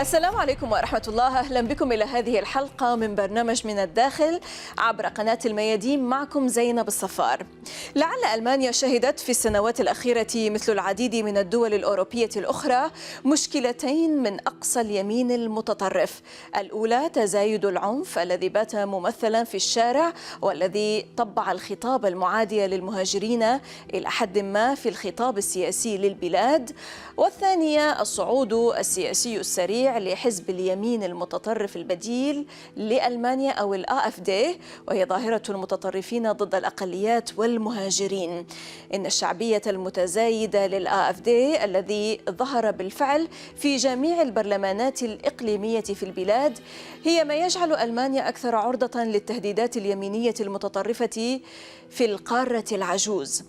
السلام عليكم ورحمة الله. أهلا بكم إلى هذه الحلقة من برنامج من الداخل عبر قناة الميادين. معكم زينب الصفار. لعل ألمانيا شهدت في السنوات الأخيرة مثل العديد من الدول الأوروبية الأخرى مشكلتين من أقصى اليمين المتطرف. الأولى تزايد العنف الذي بات ممثلا في الشارع والذي طبع الخطاب المعادي للمهاجرين إلى حد ما في الخطاب السياسي للبلاد، والثانية الصعود السياسي السريع لحزب اليمين المتطرف البديل لألمانيا أو الAfD، وهي ظاهرة المتطرفين ضد الأقليات والمهاجرين. إن الشعبية المتزايدة للAfD الذي ظهر بالفعل في جميع البرلمانات الإقليمية في البلاد هي ما يجعل ألمانيا أكثر عرضة للتهديدات اليمينية المتطرفة في القارة العجوز.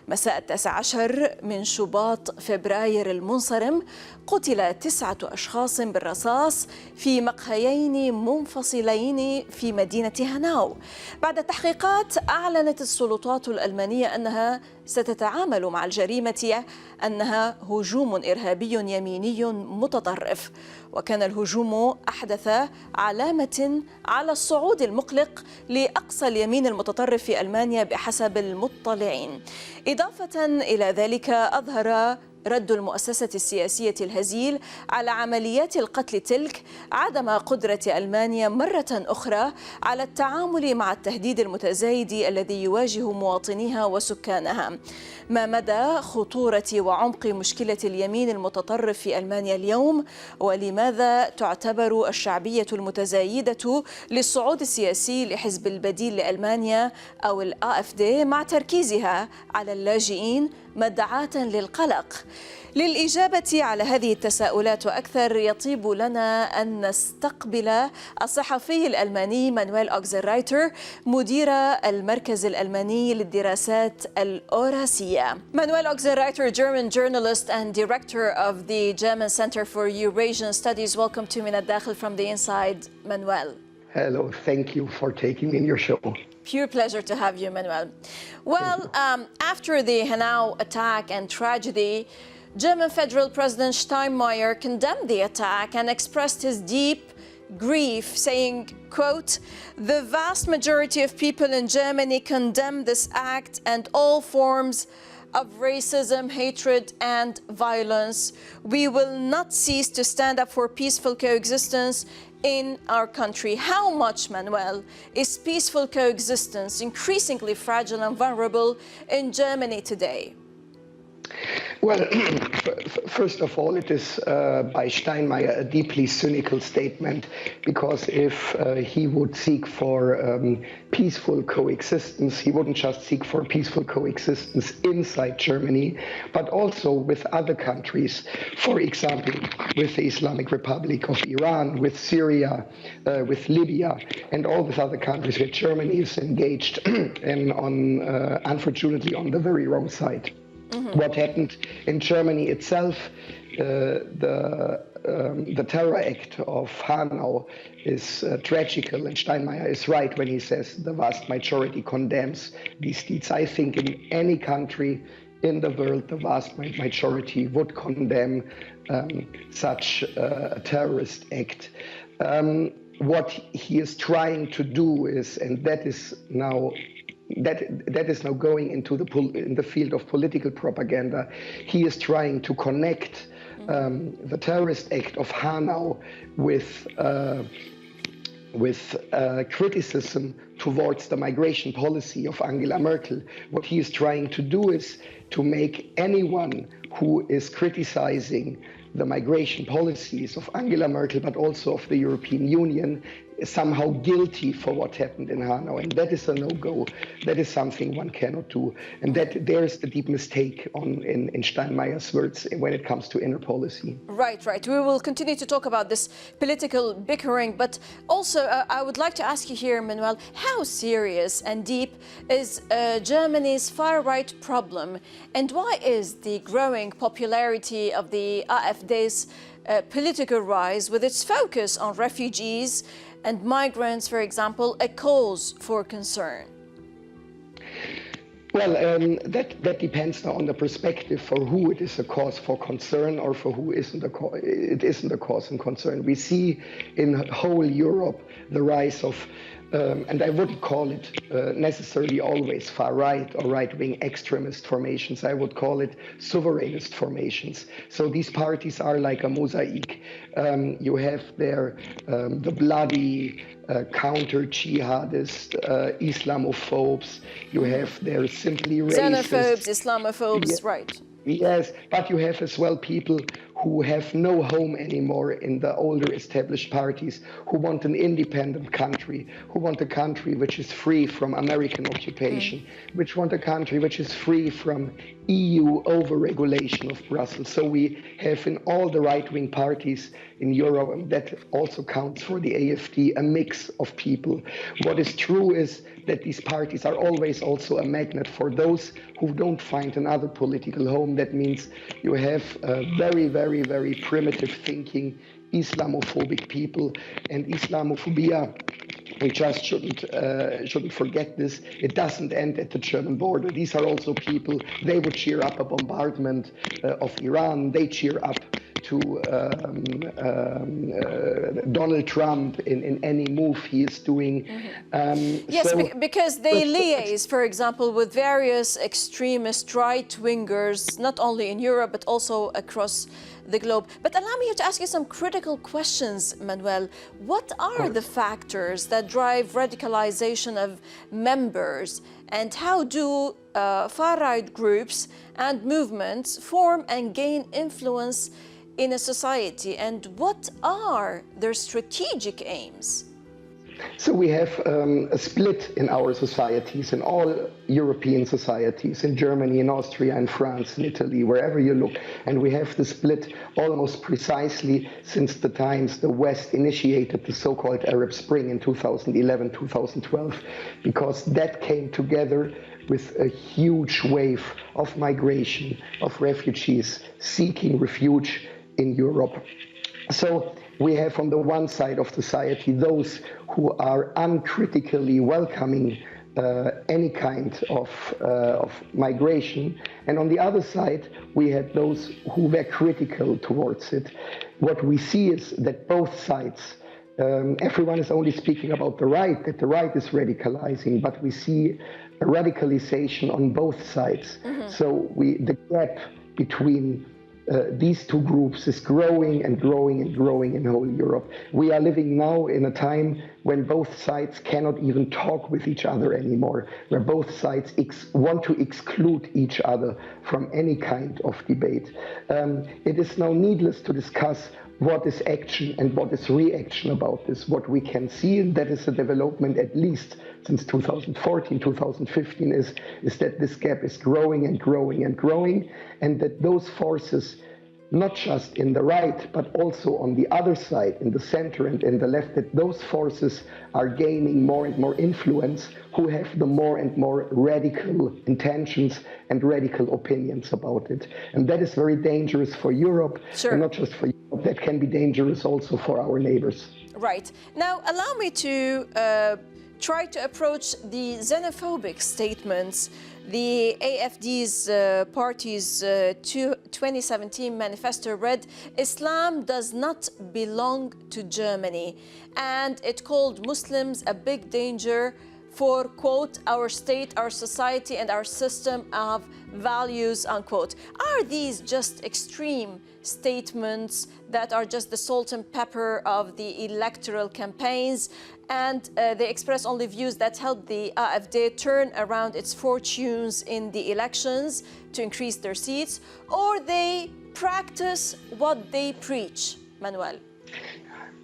مساء 19 من شباط فبراير المنصرم قتل 9 أشخاص بالرصاص في مقهيين منفصلين في مدينة هاناو. بعد تحقيقات أعلنت السلطات الألمانية أنها ستتعامل مع الجريمة أنها هجوم إرهابي يميني متطرف، وكان الهجوم أحدث علامة على الصعود المقلق لأقصى اليمين المتطرف في ألمانيا بحسب المطلعين. إضافة إلى ذلك أظهر رد المؤسسة السياسية الهزيل على عمليات القتل تلك عدم قدرة ألمانيا مرة أخرى على التعامل مع التهديد المتزايد الذي يواجه مواطنيها وسكانها. ما مدى خطورة وعمق مشكلة اليمين المتطرف في ألمانيا اليوم؟ ولماذا تعتبر الشعبية المتزايدة للصعود السياسي لحزب البديل لألمانيا أو الAfD مع تركيزها على اللاجئين مدعاة للقلق؟ للإجابة على هذه التساؤلات وأكثر يطيب لنا أن نستقبل الصحافي الألماني مانويل أوكزنرايتر مدير المركز الألماني للدراسات الأوراسية. Manuel Reiter, German journalist and director of the German Center for Eurasian Studies. Welcome to من الداخل from the inside, Manuel. Hello, thank you for taking me in your show. Pure pleasure to have you, Manuel. Well, after the Hanau attack and tragedy, German Federal President Steinmeier condemned the attack and expressed his deep grief, saying, quote, "The vast majority of people in Germany condemn this act and all forms of racism, hatred, and violence. We will not cease to stand up for peaceful coexistence in our country." How much, Manuel, is peaceful coexistence increasingly fragile and vulnerable in Germany today? Well, first of all, it is by Steinmeier a deeply cynical statement, because if he would seek for peaceful coexistence, he wouldn't just seek for peaceful coexistence inside Germany, but also with other countries, for example, with the Islamic Republic of Iran, with Syria, with Libya, and all these other countries where Germany is engaged and unfortunately on the very wrong side. What happened in Germany itself, the terror act of Hanau is tragical, and Steinmeier is right when he says the vast majority condemns these deeds. I think in any country in the world, the vast majority would condemn such a terrorist act. What he is trying to do is, and that is now going into in the field of political propaganda. He is trying to connect the terrorist act of Hanau with criticism towards the migration policy of Angela Merkel. What he is trying to do is to make anyone who is criticizing the migration policies of Angela Merkel, but also of the European Union, somehow guilty for what happened in Hanau, and that is a no-go. That is something one cannot do, and that there is the deep mistake in Steinmeier's words when it comes to inner policy. Right. We will continue to talk about this political bickering, but also I would like to ask you here, Manuel, how serious and deep is Germany's far-right problem, and why is the growing popularity of the AfD's political rise, with its focus on refugees and migrants, for example, a cause for concern? Well, that depends now on the perspective for who it is a cause for concern or for who it isn't a cause of concern. We see in whole Europe the rise of, and I wouldn't call it necessarily always far-right or right-wing extremist formations. I would call it sovereignist formations. So these parties are like a mosaic. You have there the bloody counter-jihadist Islamophobes. You have there simply racist. Xenophobes, Islamophobes, right. Yes, but you have as well people who have no home anymore in the older established parties, who want an independent country, who want a country which is free from American occupation, which want a country which is free from EU overregulation of Brussels. So we have in all the right-wing parties in Europe, and that also counts for the AfD, a mix of people. What is true is that these parties are always also a magnet for those who don't find another political home. That means you have very, very, very primitive thinking, Islamophobic people, and Islamophobia. We just shouldn't forget this. It doesn't end at the German border. These are also people, they would cheer up a bombardment of Iran. They cheer up to Donald Trump in any move he is doing. Yes, because they liaise, for example, with various extremist right-wingers, not only in Europe, but also across the globe. But allow me to ask you some critical questions, Manuel. What are the factors that drive radicalization of members, and how do far-right groups and movements form and gain influence in a society, and what are their strategic aims? So we have a split in our societies, in all European societies, in Germany, in Austria, in France, in Italy, wherever you look. And we have the split almost precisely since the times the West initiated the so-called Arab Spring in 2011, 2012, because that came together with a huge wave of migration, of refugees seeking refuge in Europe. So we have on the one side of society those who are uncritically welcoming any kind of migration, and on the other side we had those who were critical towards it. What we see is that both sides, everyone is only speaking about the right, that the right is radicalizing, but we see a radicalization on both sides. So the gap between these two groups is growing and growing and growing in whole Europe. We are living now in a time when both sides cannot even talk with each other anymore, where both sides want to exclude each other from any kind of debate. It is now needless to discuss what is action and what is reaction about this. What we can see, and that is a development at least since 2014, 2015, is that this gap is growing and growing and growing, and that those forces, not just in the right, but also on the other side, in the center and in the left, that those forces are gaining more and more influence, who have the more and more radical intentions and radical opinions about it. And that is very dangerous for Europe, and not just for Europe, that can be dangerous also for our neighbors. Right. Now, allow me to try to approach the xenophobic statements. The AfD's party's 2017 manifesto read, "Islam does not belong to Germany," and it called Muslims a big danger for, quote, our state, our society, and our system of values, unquote. Are these just extreme statements that are just the salt and pepper of the electoral campaigns, and they express only views that help the AfD turn around its fortunes in the elections to increase their seats, or they practice what they preach, Manuel?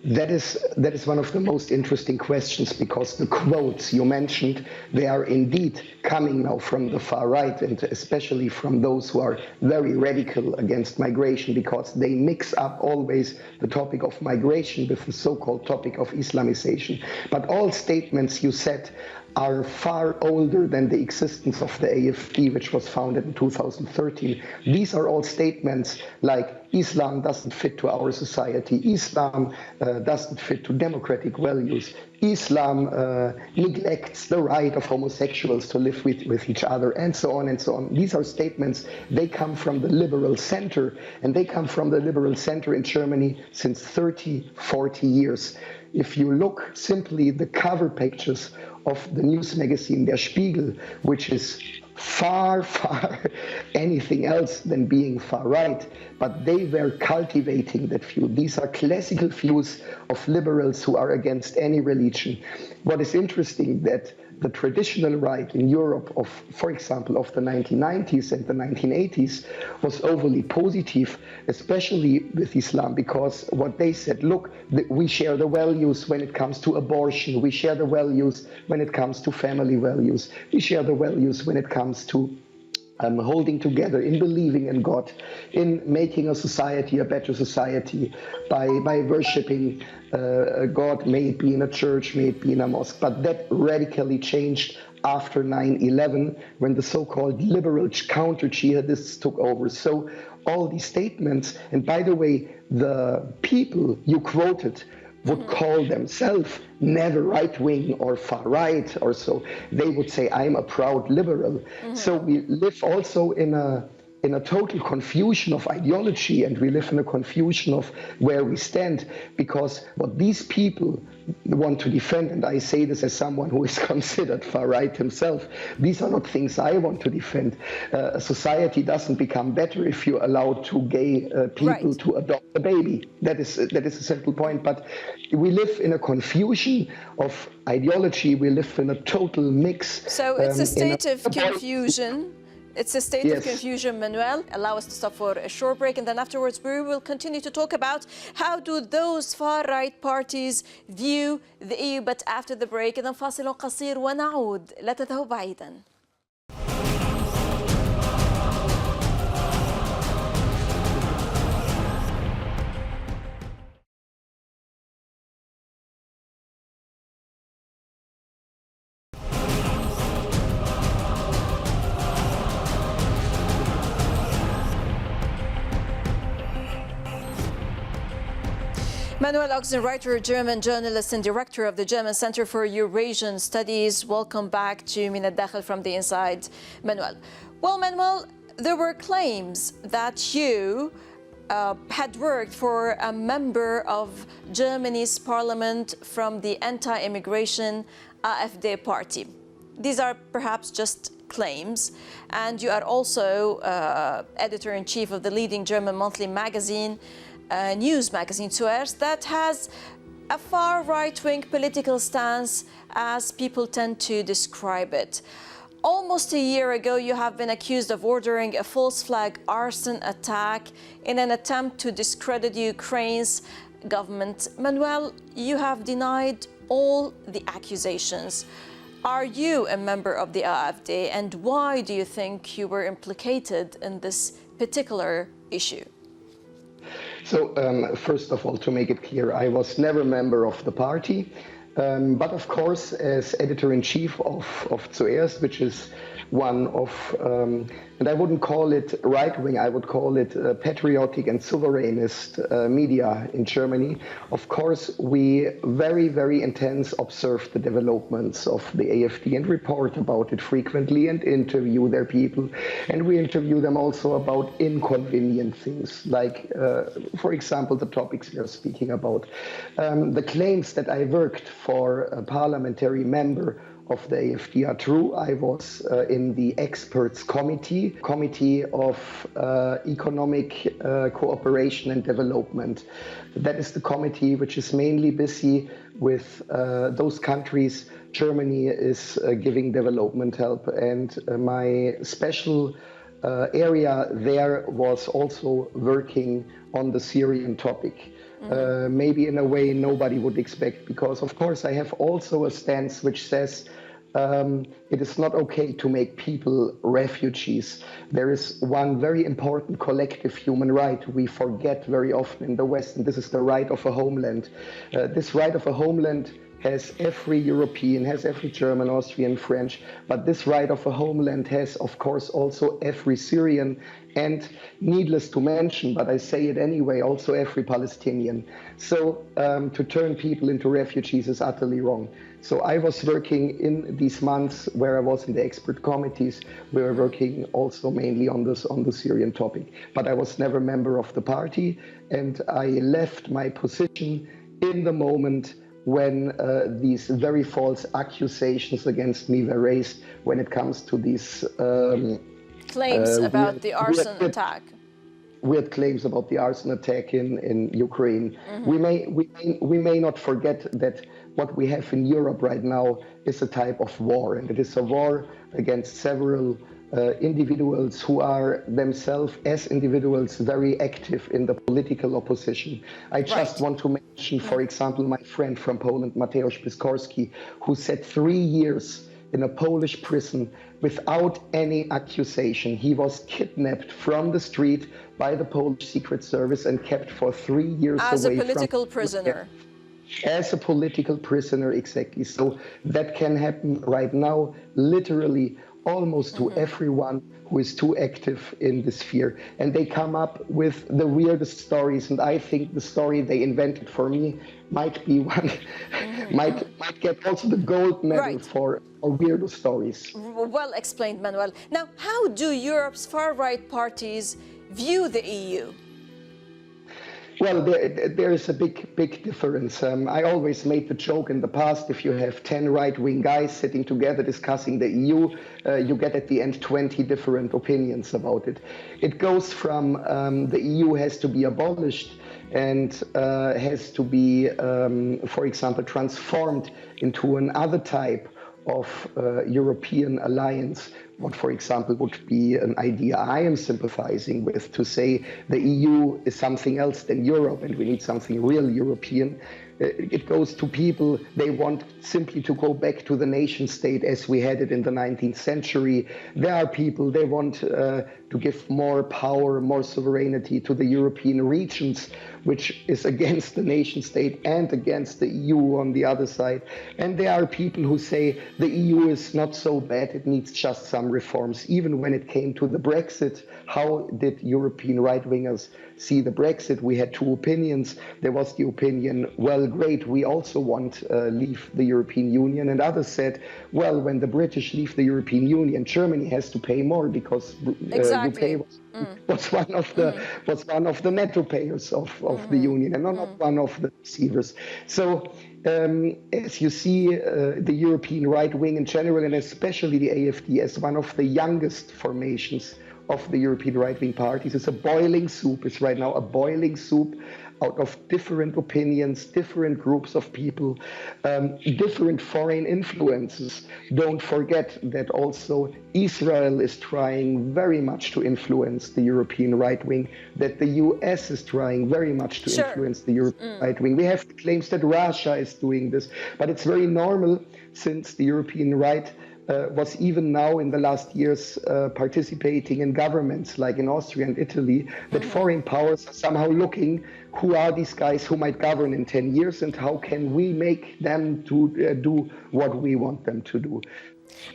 That is one of the most interesting questions, because the quotes you mentioned, they are indeed coming now from the far right, and especially from those who are very radical against migration, because they mix up always the topic of migration with the so-called topic of Islamization. But all statements you said are far older than the existence of the AfD, which was founded in 2013. These are all statements like Islam doesn't fit to our society, Islam doesn't fit to democratic values, Islam neglects the right of homosexuals to live with each other, and so on and so on. These are statements, they come from the liberal center, and they come from the liberal center in Germany since 30, 40 years. If you look simply the cover pages of the news magazine Der Spiegel, which is far anything else than being far right, but they were cultivating that view. These are classical views of liberals who are against any religion. What is interesting that the traditional right in Europe of, for example, of the 1990s and the 1980s was overly positive, especially with Islam, because what they said, look, we share the values when it comes to abortion, we share the values when it comes to family values, we share the values when it comes to holding together, in believing in God, in making a society a better society by worshipping God, may it be in a church, may it be in a mosque. But that radically changed after 9/11, when the so-called liberal counter-jihadists took over. So all these statements, and by the way, the people you quoted would call themselves never right-wing or far-right or so. They would say, I'm a proud liberal. So we live also in a total confusion of ideology, and we live in a confusion of where we stand, because what these people want to defend, and I say this as someone who is considered far-right himself, these are not things I want to defend. A society doesn't become better if you allow two gay people to adopt a baby. That is a simple point. But we live in a confusion of ideology. We live in a total mix. So it's a state of confusion. It's a state of confusion, Manuel. Allow us to stop for a short break, and then afterwards we will continue to talk about how do those far-right parties view the EU. But after the break, إذن فاصل قصير ونعود. لا تذهبوا بعيدا. Manuel Reiter, German journalist and director of the German Center for Eurasian Studies. Welcome back to من الداخل from the inside, Manuel. Well, Manuel, there were claims that you had worked for a member of Germany's parliament from the anti-immigration AfD party. These are perhaps just claims, and you are also editor-in-chief of the leading German monthly magazine, news magazine Zuerst, that has a far right-wing political stance, as people tend to describe it. Almost a year ago, you have been accused of ordering a false flag arson attack in an attempt to discredit Ukraine's government. Manuel, you have denied all the accusations. Are you a member of the AfD, and why do you think you were implicated in this particular issue? So, first of all, to make it clear, I was never a member of the party, but of course, as editor-in-chief of Zuerst, which is one of, and I wouldn't call it right-wing, I would call it patriotic and sovereignist media in Germany. Of course, we very intense observe the developments of the AfD and report about it frequently and interview their people. And we interview them also about inconvenient things, like, for example, the topics we are speaking about. The claims that I worked for a parliamentary member of the AfD are true. I was in the experts committee of economic cooperation and development. That is the committee which is mainly busy with those countries Germany is giving development help. And my special area there was also working on the Syrian topic. Maybe in a way nobody would expect, because of course I have also a stance which says it is not okay to make people refugees. There is one very important collective human right we forget very often in the West, and this is the right of a homeland. This right of a homeland has every European, has every German, Austrian, French, but this right of a homeland has, of course, also every Syrian, and needless to mention, but I say it anyway, also every Palestinian. So to turn people into refugees is utterly wrong. So I was working in these months where I was in the expert committees. We were working also mainly on the Syrian topic, but I was never a member of the party, and I left my position in the moment when these very false accusations against me were raised when it comes to these claims about the arson attack. Weird claims about the arson attack in Ukraine. We may not forget that what we have in Europe right now is a type of war, and it is a war against several individuals who are themselves as individuals very active in the political opposition. I just want to mention, for example, my friend from Poland, Mateusz Piskorski, who said 3 years in a Polish prison without any accusation. He was kidnapped from the street by the Polish Secret Service and kept for 3 years as away a political prisoner. As a political prisoner, exactly. So that can happen right now, literally almost to everyone who is too active in this sphere. And they come up with the weirdest stories. And I think the story they invented for me might be one, might get also the gold medal for weirdo stories. Well explained, Manuel. Now, how do Europe's far-right parties view the EU? Well, there is a big difference. I always made the joke in the past, if you have 10 right-wing guys sitting together discussing the EU, you get at the end 20 different opinions about it. It goes from the EU has to be abolished and has to be, for example, transformed into another type of European alliance, what, for example, would be an idea I am sympathizing with, to say the EU is something else than Europe and we need something real European. It goes to people, they want simply to go back to the nation state as we had it in the 19th century. There are people, they want to give more power, more sovereignty to the European regions, which is against the nation state and against the EU on the other side. And there are people who say the EU is not so bad, it needs just some reforms. Even when it came to the Brexit, how did European right-wingers see the Brexit? We had two opinions. There was the opinion, well, great, we also want leave the European Union. And others said, well, when the British leave the European Union, Germany has to pay more because UK was one of the netto payers of the Union and not one of the receivers. So as you see, the European right wing in general, and especially the AfD, as one of the youngest formations of the European right-wing parties, is a boiling soup. It's right now a boiling soup out of different opinions, different groups of people, different foreign influences. Don't forget that also Israel is trying very much to influence the European right wing, that the US is trying very much to influence the European right wing. We have claims that Russia is doing this, but it's very normal since the European right was even now in the last years participating in governments like in Austria and Italy, that foreign powers are somehow looking who are these guys who might govern in 10 years and how can we make them to do what we want them to do.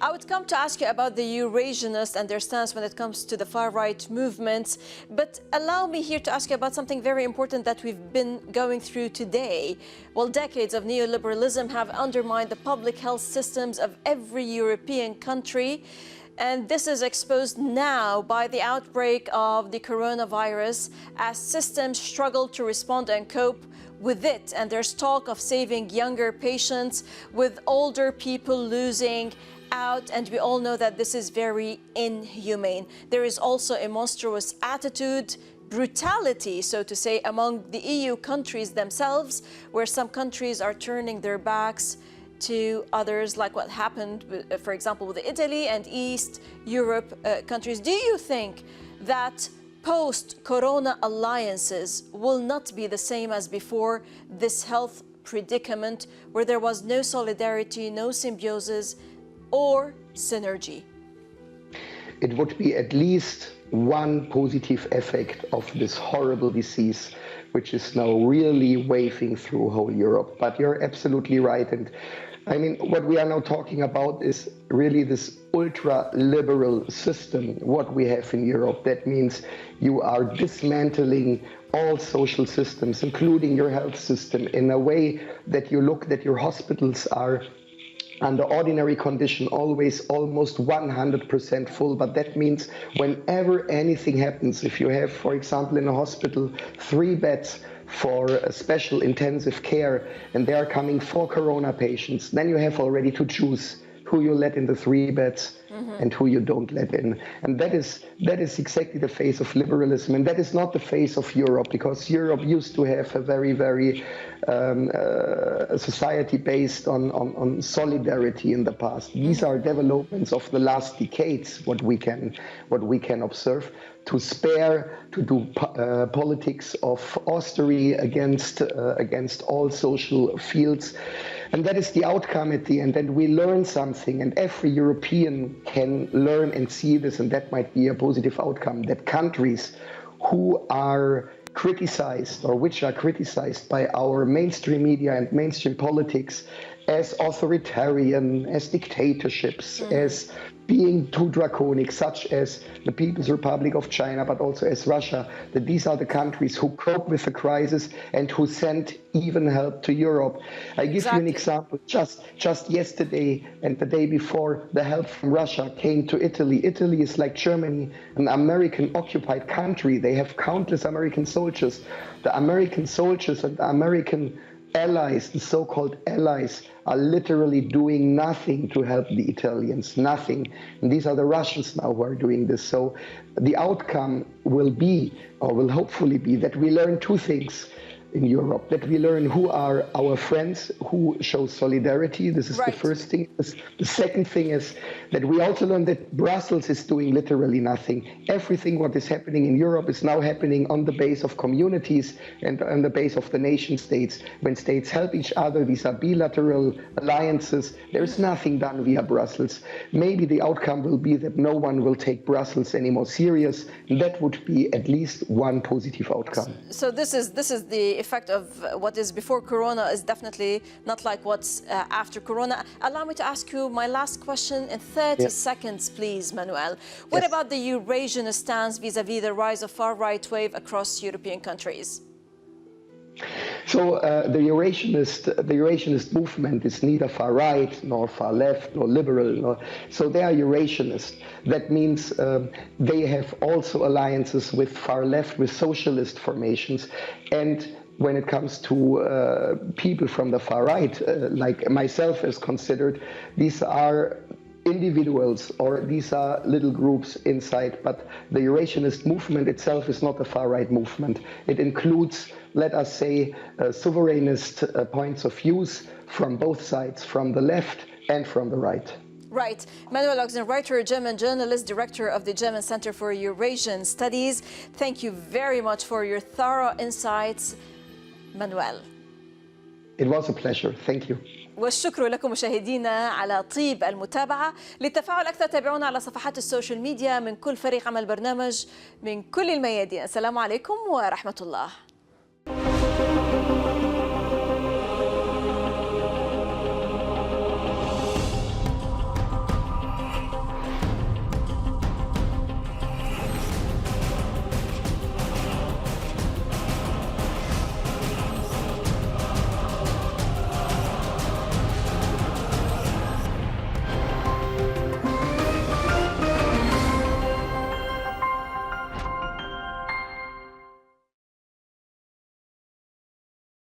I would come to ask you about the Eurasianists and their stance when it comes to the far-right movements, but allow me here to ask you about something very important that we've been going through today. Well, decades of neoliberalism have undermined the public health systems of every European country, and this is exposed now by the outbreak of the coronavirus as systems struggle to respond and cope with it. And there's talk of saving younger patients with older people losing out, and we all know that this is very inhumane. There is also a monstrous attitude, brutality, so to say, among the EU countries themselves, where some countries are turning their backs to others, like what happened, for example, with Italy and East Europe countries. Do you think that post-corona alliances will not be the same as before this health predicament, where there was no solidarity, no symbiosis or synergy? It would be at least one positive effect of this horrible disease, which is now really waving through whole Europe. But you're absolutely right. And I mean, what we are now talking about is really this ultra-liberal system, what we have in Europe. That means you are dismantling all social systems, including your health system, in a way that you look that your hospitals are under ordinary condition always almost 100% full. But that means whenever anything happens, if you have, for example, in a hospital 3 beds for a special intensive care and there are coming 4 corona patients, then you have already to choose who you let in the 3 beds and who you don't let in. And that is exactly the face of liberalism. And that is not the face of Europe, because Europe used to have a very society based on solidarity in the past. These are developments of the last decades, what we can observe. To spare, to do politics of austerity against all social fields. And that is the outcome at the end. And we learn something, and every European can learn and see this, and that might be a positive outcome, that countries who are criticized or which are criticized by our mainstream media and mainstream politics as authoritarian, as dictatorships, as being too draconic, such as the People's Republic of China, but also as Russia, that these are the countries who cope with the crisis and who send even help to Europe. I give you an example. Just yesterday and the day before, the help from Russia came to Italy. Italy is like Germany, an American-occupied country. They have countless American soldiers. The American soldiers and the American allies, the so-called allies, are literally doing nothing to help the Italians, nothing. And these are the Russians now who are doing this. So the outcome will be, or will hopefully be, that we learn 2 things in Europe, that we learn who are our friends, who show solidarity. This is the first thing. The second thing is that we also learn that Brussels is doing literally nothing. Everything what is happening in Europe is now happening on the base of communities and on the base of the nation states. When states help each other, these are bilateral alliances. There is nothing done via Brussels. Maybe the outcome will be that no one will take Brussels any more serious. And that would be at least one positive outcome. So this is the effect of what is before Corona is definitely not like what's after Corona. Allow me to ask you my last question in 30 seconds, please, Manuel. What about the Eurasian stance vis-à-vis the rise of far-right wave across European countries? So the Eurasianist movement is neither far right, nor far left, nor liberal. So they are Eurasianist. That means they have also alliances with far left, with socialist formations. And when it comes to people from the far right, like myself is considered, these are individuals, or these are little groups inside, but the Eurasianist movement itself is not a far-right movement. It includes, let us say, sovereignist points of views from both sides, from the left and from the right. Right. Manuel Reiter, German journalist, director of the German Center for Eurasian Studies. Thank you very much for your thorough insights, Manuel. It was a pleasure. Thank you. والشكر لكم مشاهدينا على طيب المتابعة. للتفاعل أكثر تابعونا على صفحات السوشيال ميديا من كل فريق عمل برنامج من كل الميادين. السلام عليكم ورحمة الله.